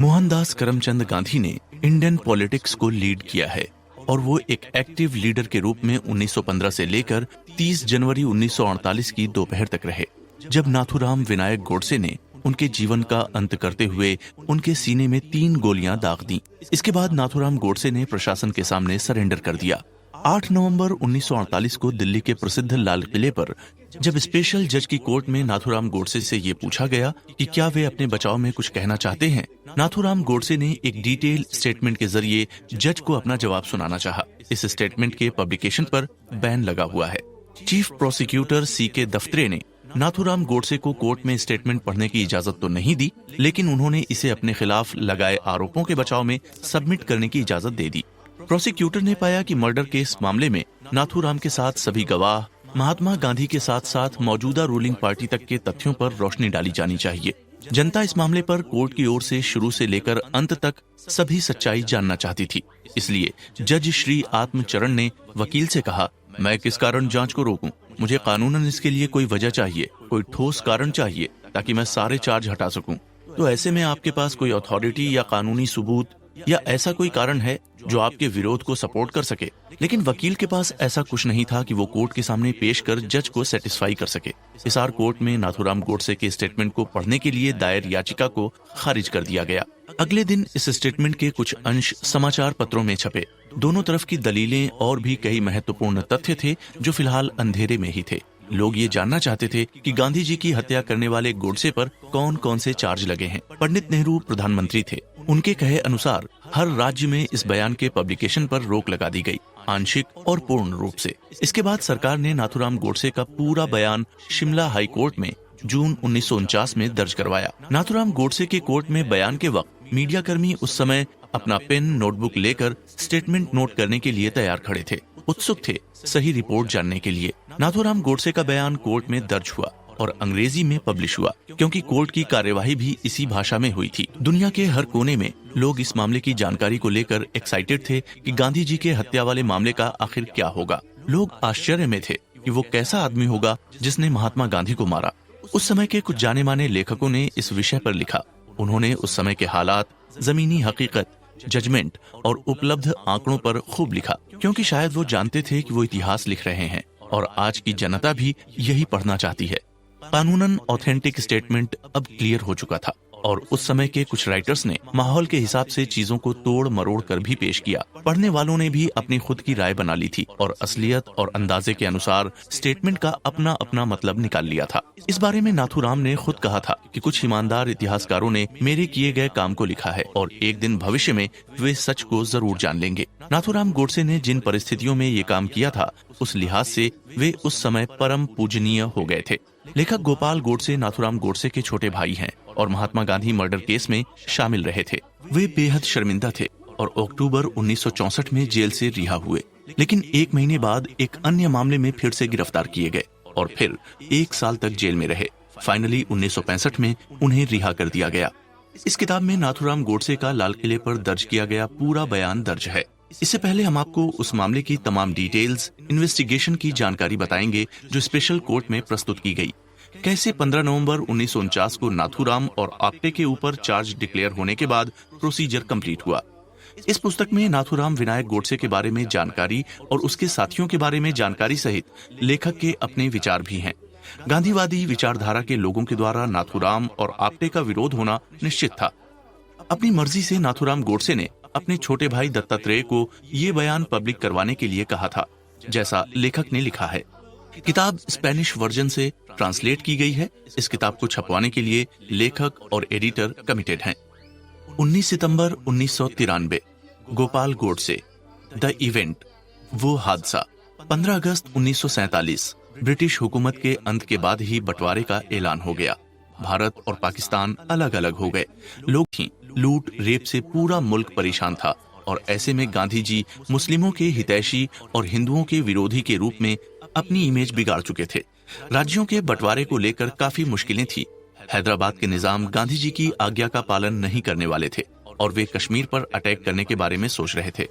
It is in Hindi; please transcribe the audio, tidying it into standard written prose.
मोहनदास करमचंद गांधी ने इंडियन पॉलिटिक्स को लीड किया है और वो एक एक्टिव लीडर के रूप में 1915 से लेकर 30 जनवरी 1948 की दोपहर तक रहे, जब नाथूराम विनायक गोडसे ने उनके जीवन का अंत करते हुए उनके सीने में 3 गोलियां दाग दी। इसके बाद नाथूराम गोडसे ने प्रशासन के सामने सरेंडर कर दिया। 8 नवंबर 1948 को दिल्ली के प्रसिद्ध लाल किले पर जब स्पेशल जज की कोर्ट में नाथूराम गोडसे से ये पूछा गया कि क्या वे अपने बचाव में कुछ कहना चाहते हैं, नाथूराम गोडसे ने एक डिटेल स्टेटमेंट के जरिए जज को अपना जवाब सुनाना चाहा। इस स्टेटमेंट के पब्लिकेशन पर बैन लगा हुआ है। Chief prosecutor C.K. दफ्तरे ने नाथूराम गोडसे को कोर्ट में स्टेटमेंट पढ़ने की इजाजत तो नहीं दी, लेकिन उन्होंने इसे अपने खिलाफ लगाए आरोपों के बचाव में सबमिट करने की इजाजत दे दी। प्रोसिक्यूटर ने पाया कि मर्डर केस मामले में नाथूराम के साथ सभी गवाह, महात्मा गांधी के साथ साथ मौजूदा रूलिंग पार्टी तक के तथ्यों पर रोशनी डाली जानी चाहिए। जनता इस मामले पर कोर्ट की ओर से शुरू से लेकर अंत तक सभी सच्चाई जानना चाहती थी। इसलिए जज श्री आत्मचरण ने वकील से कहा, मैं किस कारण जांच को रोकूं? मुझे कानूनन इसके लिए कोई वजह चाहिए, कोई ठोस कारण चाहिए ताकि मैं सारे चार्ज हटा सकूं। तो ऐसे में आपके पास कोई अथॉरिटी या कानूनी सबूत या ऐसा कोई कारण है जो आपके विरोध को सपोर्ट कर सके? लेकिन वकील के पास ऐसा कुछ नहीं था कि वो कोर्ट के सामने पेश कर जज को सेटिस्फाई कर सके। हिसार कोर्ट में नाथूराम गोडसे के स्टेटमेंट को पढ़ने के लिए दायर याचिका को खारिज कर दिया गया। अगले दिन इस स्टेटमेंट के कुछ अंश समाचार पत्रों में छपे। दोनों तरफ की दलीलें और भी कई महत्वपूर्ण तथ्य थे जो फिलहाल अंधेरे में ही थे। लोग ये जानना चाहते थे कि गांधी जी की हत्या करने वाले गोडसे पर कौन कौन से चार्ज लगे हैं। पंडित नेहरू प्रधानमंत्री थे। उनके कहे अनुसार हर राज्य में इस बयान के पब्लिकेशन पर रोक लगा दी गई, आंशिक और पूर्ण रूप से। इसके बाद सरकार ने नाथूराम गोडसे का पूरा बयान शिमला हाई कोर्ट में जून 1949 में दर्ज करवाया। नाथूराम गोडसे के कोर्ट में बयान के वक्त मीडिया कर्मी उस समय अपना पेन नोटबुक लेकर स्टेटमेंट नोट करने के लिए तैयार खड़े थे, उत्सुक थे सही रिपोर्ट जानने के लिए। नाथूराम गोडसे का बयान कोर्ट में दर्ज हुआ और अंग्रेजी में पब्लिश हुआ, क्योंकि कोर्ट की कार्यवाही भी इसी भाषा में हुई थी। दुनिया के हर कोने में लोग इस मामले की जानकारी को लेकर एक्साइटेड थे कि गांधी जी के हत्या वाले मामले का आखिर क्या होगा। लोग आश्चर्य में थे कि वो कैसा आदमी होगा जिसने महात्मा गांधी को मारा। उस समय के कुछ जाने माने लेखकों ने इस विषय पर लिखा। उन्होंने उस समय के हालात, जमीनी हकीकत, जजमेंट और उपलब्ध आंकड़ों पर खूब लिखा, क्योंकि शायद वो जानते थे कि वो इतिहास लिख रहे हैं और आज की जनता भी यही पढ़ना चाहती है। कानूनन ऑथेंटिक स्टेटमेंट अब क्लियर हो चुका था और उस समय के कुछ राइटर्स ने माहौल के हिसाब से चीजों को तोड़ मरोड़ कर भी पेश किया। पढ़ने वालों ने भी अपनी खुद की राय बना ली थी और असलियत और अंदाजे के अनुसार स्टेटमेंट का अपना अपना मतलब निकाल लिया था। इस बारे में नाथूराम ने खुद कहा था कि कुछ ईमानदार इतिहासकारों ने मेरे किए गए काम को लिखा है और एक दिन भविष्य में वे सच को जरूर जान लेंगे। नाथूराम गोडसे ने जिन परिस्थितियों में ये काम किया था, उस लिहाज से वे उस समय परम पूजनीय हो गए थे। लेखक गोपाल गोडसे नाथूराम गोडसे के छोटे भाई हैं और महात्मा गांधी मर्डर केस में शामिल रहे थे। वे बेहद शर्मिंदा थे और अक्टूबर 1964 में जेल से रिहा हुए, लेकिन 1 महीने बाद एक अन्य मामले में फिर से गिरफ्तार किए गए और फिर 1 साल तक जेल में रहे। फाइनली 1965 में उन्हें रिहा कर दिया गया। इस किताब में नाथूराम गोडसे का लाल किले पर दर्ज किया गया पूरा बयान दर्ज है। इससे पहले हम आपको उस मामले की तमाम डिटेल्स, इन्वेस्टिगेशन की जानकारी बताएंगे जो स्पेशल कोर्ट में प्रस्तुत की गई। कैसे 15 नवंबर 1949 को नाथूराम और आप्टे के ऊपर चार्ज डिक्लेयर होने के बाद प्रोसीजर कंप्लीट हुआ। इस पुस्तक में नाथूराम विनायक गोडसे के बारे में जानकारी और उसके साथियों के बारे में जानकारी सहित लेखक के अपने विचार भी हैं। गांधीवादी विचारधारा के लोगों के द्वारा नाथूराम और आप्टे का विरोध होना निश्चित था। अपनी मर्जी से नाथूराम गोडसे ने अपने छोटे भाई दत्तात्रेय को ये बयान पब्लिक करवाने के लिए कहा था, जैसा लेखक ने लिखा है। किताब स्पेनिश वर्जन से ट्रांसलेट की गई है। इस किताब को छपवाने के लिए लेखक और एडिटर कमिटेड हैं। 19 सितंबर 1993, गोपाल गोडसे, द इवेंट, वो हादसा। 15 अगस्त 1947, ब्रिटिश हुकूमत के अंत के बाद ही बंटवारे का ऐलान हो गया। भारत और पाकिस्तान अलग अलग हो गए। लोग थी लूट रेप से पूरा मुल्क परेशान था और ऐसे में गांधी जी मुस्लिमों के हितैषी और हिंदुओं के विरोधी के रूप में अपनी इमेज बिगाड़ चुके थे। राज्यों के बंटवारे को लेकर काफी मुश्किलें थी। हैदराबाद के निजाम गांधी जी की आज्ञा का पालन नहीं करने वाले थे और वे कश्मीर पर अटैक करने के बारे में सोच रहे थे।